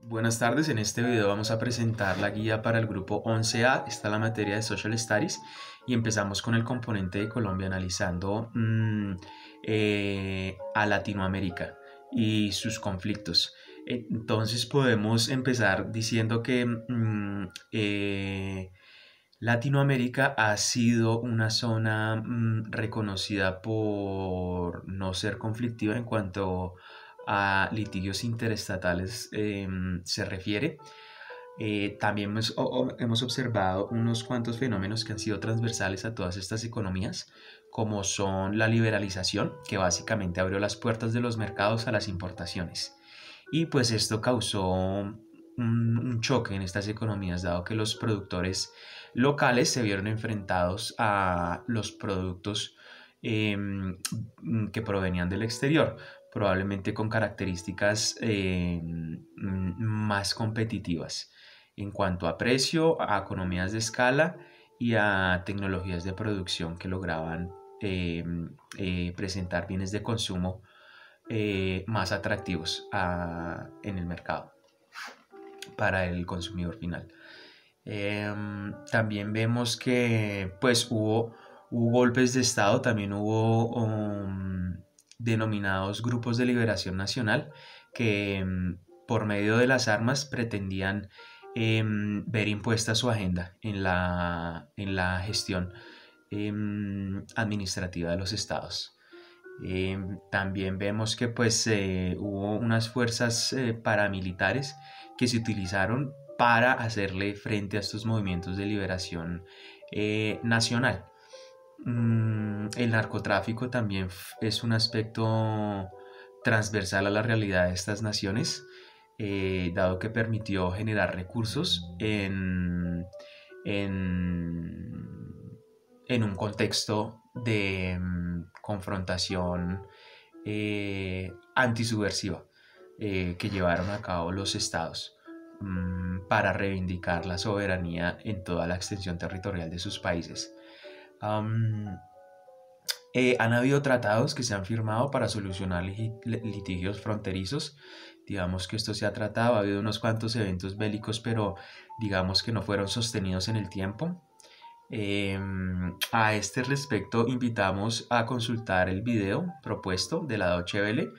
Buenas tardes, en este video vamos a presentar la guía para el grupo 11A, está la materia de Social Studies y empezamos con el componente de Colombia analizando a Latinoamérica y sus conflictos. Entonces podemos empezar diciendo que Latinoamérica ha sido una zona reconocida por no ser conflictiva en cuanto a litigios interestatales se refiere. También hemos observado unos cuantos fenómenos que han sido transversales a todas estas economías, como son la liberalización, que básicamente abrió las puertas de los mercados a las importaciones. Y pues esto causó un choque en estas economías, dado que los productores locales se vieron enfrentados a los productos que provenían del exterior, probablemente con características más competitivas en cuanto a precio, a economías de escala y a tecnologías de producción que lograban presentar bienes de consumo más atractivos en el mercado para el consumidor final. También vemos que pues hubo golpes de estado, también hubo denominados grupos de liberación nacional que por medio de las armas pretendían ver impuesta su agenda en la gestión administrativa de los estados. También vemos que pues hubo unas fuerzas paramilitares que se utilizaron para hacerle frente a estos movimientos de liberación nacional. El narcotráfico también es un aspecto transversal a la realidad de estas naciones, dado que permitió generar recursos en un contexto de confrontación antisubversiva que llevaron a cabo los estados para reivindicar la soberanía en toda la extensión territorial de sus países. Han habido tratados que se han firmado para solucionar litigios fronterizos. Digamos que esto se ha tratado, ha habido unos cuantos eventos bélicos, pero digamos que no fueron sostenidos en el tiempo. A este respecto invitamos a consultar el video propuesto de la Deutsche Welle,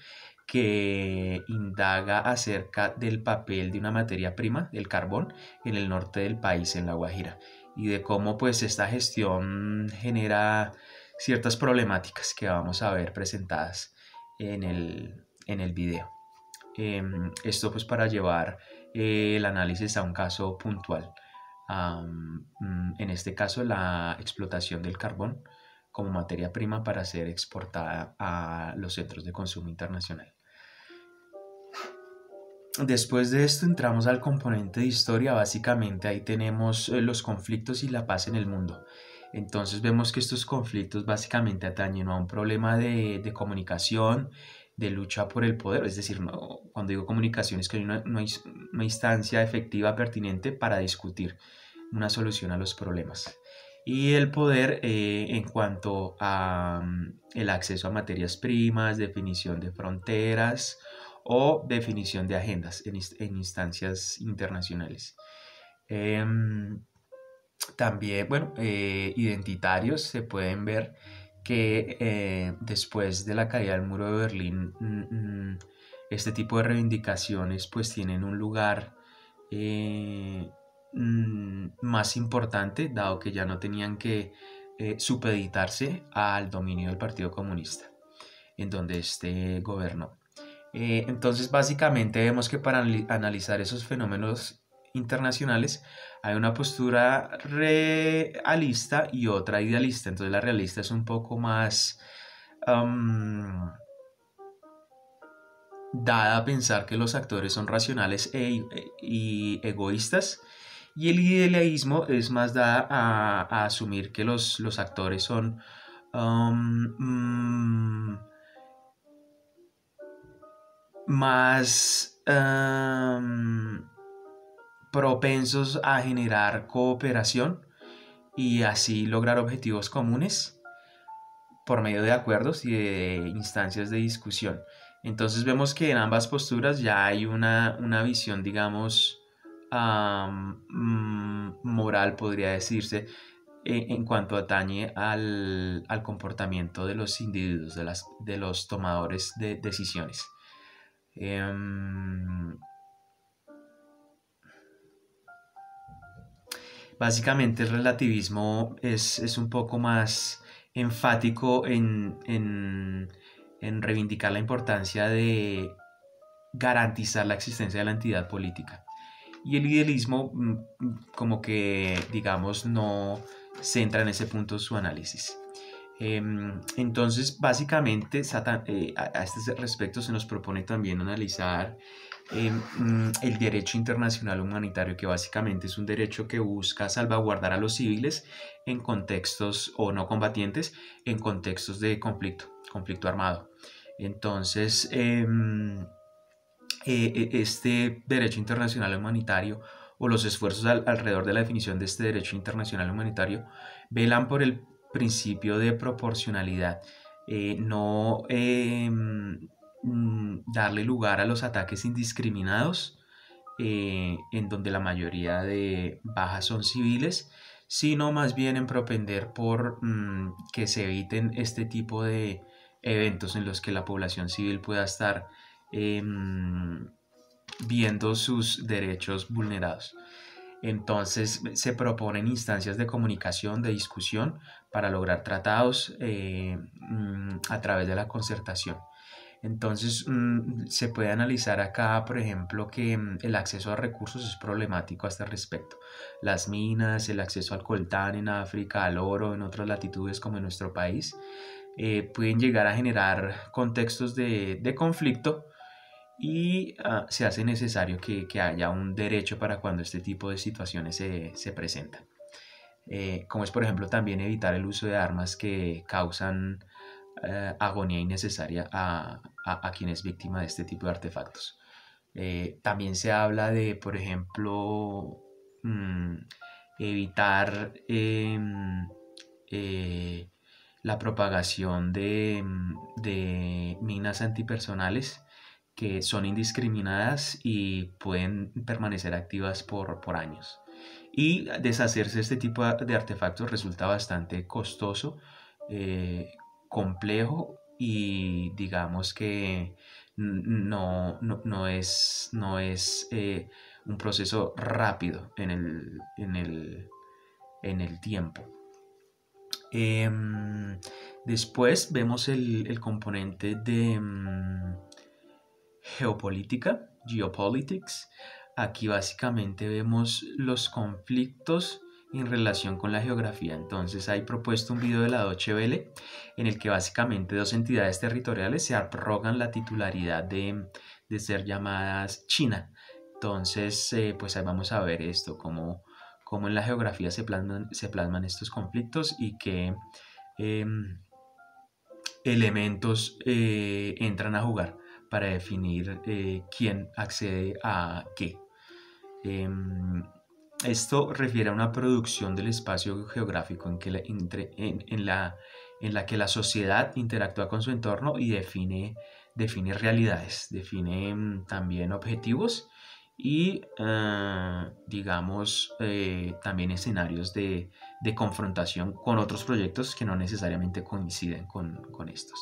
que indaga acerca del papel de una materia prima, el carbón, en el norte del país, en La Guajira, y de cómo pues esta gestión genera ciertas problemáticas que vamos a ver presentadas en el video. Esto pues para llevar el análisis a un caso puntual. En este caso la explotación del carbón como materia prima para ser exportada a los centros de consumo internacional. Después de esto entramos al componente de historia. Básicamente ahí tenemos los conflictos y la paz en el mundo. Entonces vemos que estos conflictos básicamente atañen a un problema de comunicación, de lucha por el poder. Es decir, cuando digo comunicación es que no hay una instancia efectiva pertinente para discutir una solución a los problemas. Y el poder en cuanto a el acceso a materias primas, definición de fronteras o definición de agendas en instancias internacionales. También, bueno, identitarios se pueden ver que después de la caída del muro de Berlín, este tipo de reivindicaciones pues tienen un lugar más importante, dado que ya no tenían que supeditarse al dominio del Partido Comunista, en donde este gobernó. Entonces básicamente vemos que para analizar esos fenómenos internacionales hay una postura realista y otra idealista. Entonces la realista es un poco más dada a pensar que los actores son racionales y egoístas, y el idealismo es más dada a asumir que los actores son más propensos a generar cooperación y así lograr objetivos comunes por medio de acuerdos y de instancias de discusión. Entonces vemos que en ambas posturas ya hay una visión, digamos, moral, podría decirse, en cuanto atañe al comportamiento de los individuos, de los tomadores de decisiones. Básicamente el relativismo es un poco más enfático en reivindicar la importancia de garantizar la existencia de la entidad política. Y el idealismo como que, digamos, no centra en ese punto su análisis. Entonces, básicamente, a este respecto se nos propone también analizar el derecho internacional humanitario, que básicamente es un derecho que busca salvaguardar a los civiles en contextos o no combatientes, en contextos de conflicto armado. Entonces, este derecho internacional humanitario o los esfuerzos alrededor de la definición de este derecho internacional humanitario velan por el principio de proporcionalidad, no darle lugar a los ataques indiscriminados, en donde la mayoría de bajas son civiles, sino más bien en propender por que se eviten este tipo de eventos en los que la población civil pueda estar viendo sus derechos vulnerados. Entonces se proponen instancias de comunicación, de discusión, para lograr tratados a través de la concertación. Entonces se puede analizar acá, por ejemplo, que el acceso a recursos es problemático a este respecto. Las minas, el acceso al coltán en África, al oro en otras latitudes como en nuestro país, pueden llegar a generar contextos de conflicto, y se hace necesario que haya un derecho para cuando este tipo de situaciones se presentan. Como es, por ejemplo, también evitar el uso de armas que causan agonía innecesaria a quien es víctima de este tipo de artefactos. También se habla de, por ejemplo, evitar la propagación de minas antipersonales que son indiscriminadas y pueden permanecer activas por años. Y deshacerse de este tipo de artefactos resulta bastante costoso, complejo, y digamos que no es un proceso rápido en el tiempo. Después vemos el componente de geopolítica, geopolitics. Aquí básicamente vemos los conflictos en relación con la geografía. Entonces hay propuesto un video de la Deutsche Welle en el que básicamente dos entidades territoriales se arrogan la titularidad de ser llamadas China. Entonces, pues ahí vamos a ver esto, cómo en la geografía se plasman estos conflictos y qué elementos entran a jugar para definir quién accede a qué. Esto refiere a una producción del espacio geográfico en la que la sociedad interactúa con su entorno y define realidades, define también objetivos y, digamos, también escenarios de confrontación con otros proyectos que no necesariamente coinciden con estos.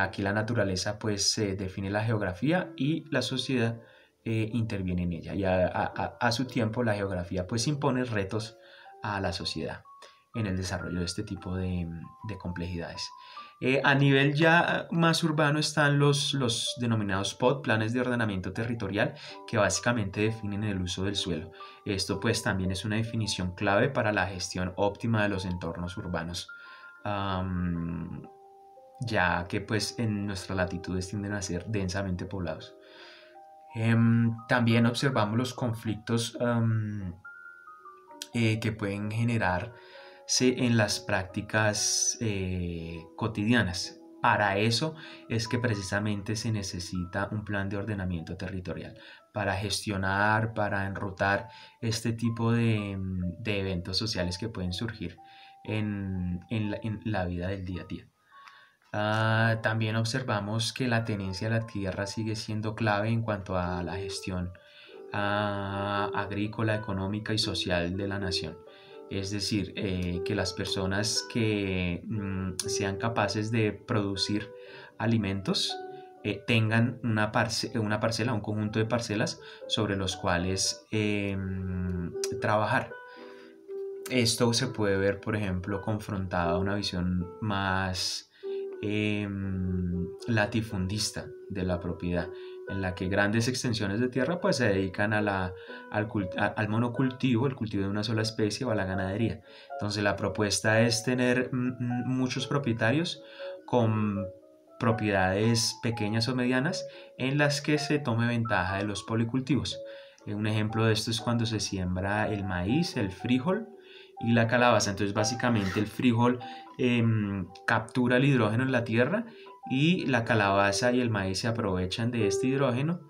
Aquí la naturaleza pues define la geografía y la sociedad interviene en ella, y a su tiempo la geografía pues impone retos a la sociedad en el desarrollo de este tipo de complejidades. A nivel ya más urbano están los denominados POT, planes de ordenamiento territorial, que básicamente definen el uso del suelo. Esto pues también es una definición clave para la gestión óptima de los entornos urbanos, ya que pues en nuestras latitudes tienden a ser densamente poblados. También observamos los conflictos que pueden generarse en las prácticas cotidianas. Para eso es que precisamente se necesita un plan de ordenamiento territorial para gestionar, para enrutar este tipo de eventos sociales que pueden surgir en la vida del día a día. También observamos que la tenencia de la tierra sigue siendo clave en cuanto a la gestión agrícola, económica y social de la nación. Es decir, que las personas que sean capaces de producir alimentos tengan una parcela, un conjunto de parcelas sobre los cuales trabajar. Esto se puede ver, por ejemplo, confrontado a una visión más latifundista de la propiedad, en la que grandes extensiones de tierra pues se dedican al monocultivo, el cultivo de una sola especie o a la ganadería. Entonces la propuesta es tener muchos propietarios con propiedades pequeñas o medianas en las que se tome ventaja de los policultivos. Un ejemplo de esto es cuando se siembra el maíz, el frijol y la calabaza. Entonces básicamente el frijol captura el hidrógeno en la tierra y la calabaza y el maíz se aprovechan de este hidrógeno.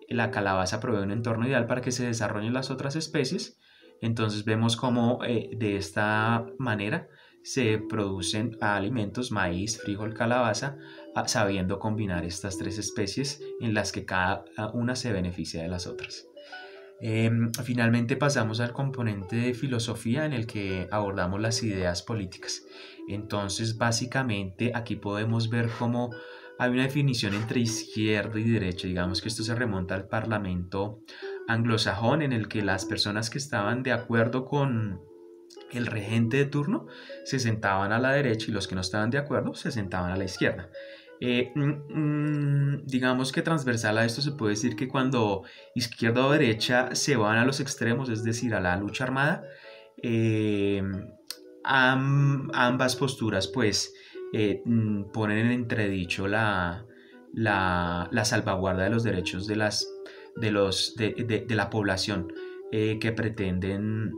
La calabaza provee un entorno ideal para que se desarrollen las otras especies. Entonces vemos cómo de esta manera se producen alimentos, maíz, frijol, calabaza, sabiendo combinar estas tres especies en las que cada una se beneficia de las otras. Finalmente pasamos al componente de filosofía en el que abordamos las ideas políticas. Entonces, básicamente aquí podemos ver cómo hay una definición entre izquierda y derecha. Digamos que esto se remonta al parlamento anglosajón, en el que las personas que estaban de acuerdo con el regente de turno se sentaban a la derecha y los que no estaban de acuerdo se sentaban a la izquierda. Digamos que transversal a esto se puede decir que cuando izquierda o derecha se van a los extremos, es decir, a la lucha armada, ambas posturas pues ponen en entredicho la salvaguarda de los derechos de la población que pretenden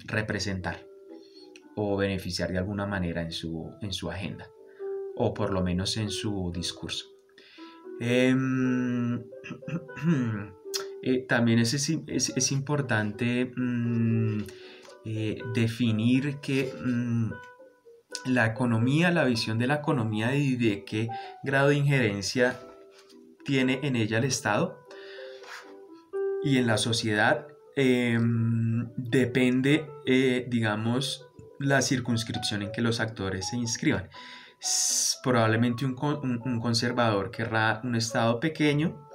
representar o beneficiar de alguna manera en su agenda, o por lo menos en su discurso. También es importante definir que la economía, la visión de la economía y de qué grado de injerencia tiene en ella el Estado y en la sociedad depende, digamos, la circunscripción en que los actores se inscriban. Probablemente un conservador querrá un Estado pequeño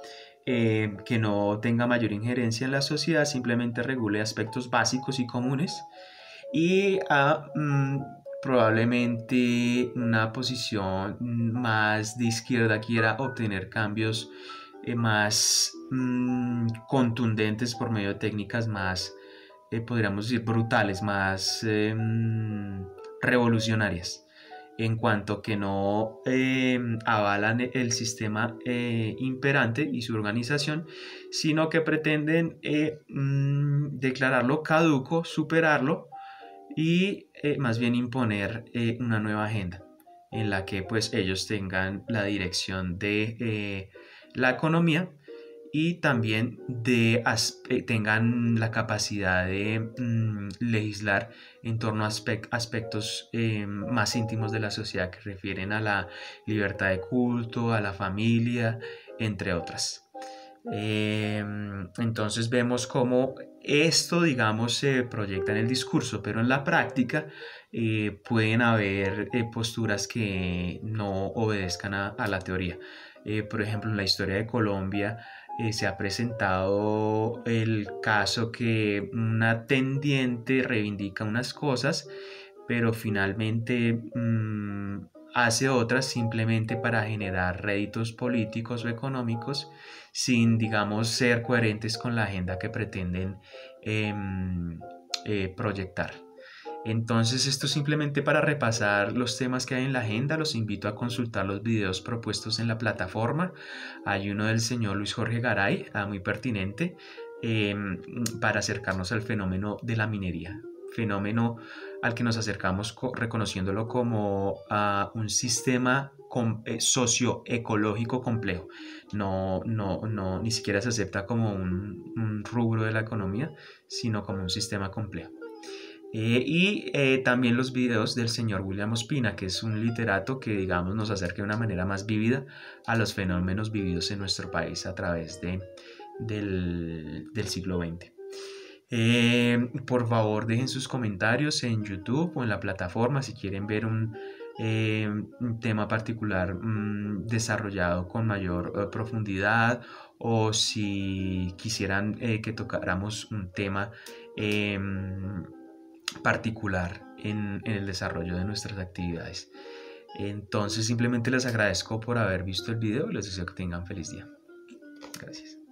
que no tenga mayor injerencia en la sociedad, simplemente regule aspectos básicos y comunes, y probablemente una posición más de izquierda quiera obtener cambios más contundentes por medio de técnicas más, podríamos decir, brutales, más revolucionarias, en cuanto que no avalan el sistema imperante y su organización, sino que pretenden declararlo caduco, superarlo y más bien imponer una nueva agenda en la que pues ellos tengan la dirección de la economía y también tengan la capacidad de legislar en torno a aspectos más íntimos de la sociedad que refieren a la libertad de culto, a la familia, entre otras. Entonces vemos cómo esto, digamos, se proyecta en el discurso, pero en la práctica pueden haber posturas que no obedezcan a la teoría. Por ejemplo, en la historia de Colombia se ha presentado el caso que una tendiente reivindica unas cosas, pero finalmente hace otras simplemente para generar réditos políticos o económicos, sin, digamos, ser coherentes con la agenda que pretenden proyectar. Entonces, esto simplemente para repasar los temas que hay en la agenda. Los invito a consultar los videos propuestos en la plataforma. Hay uno del señor Luis Jorge Garay, muy pertinente, para acercarnos al fenómeno de la minería, fenómeno al que nos acercamos reconociéndolo como un sistema socioecológico complejo. No, ni siquiera se acepta como un rubro de la economía, sino como un sistema complejo. También los videos del señor William Ospina, que es un literato que, digamos, nos acerca de una manera más vívida a los fenómenos vividos en nuestro país a través del siglo XX. Por favor, dejen sus comentarios en YouTube o en la plataforma si quieren ver un tema particular desarrollado con mayor profundidad, o si quisieran que tocáramos un tema particular en el desarrollo de nuestras actividades. Entonces simplemente les agradezco por haber visto el video y les deseo que tengan feliz día. Gracias.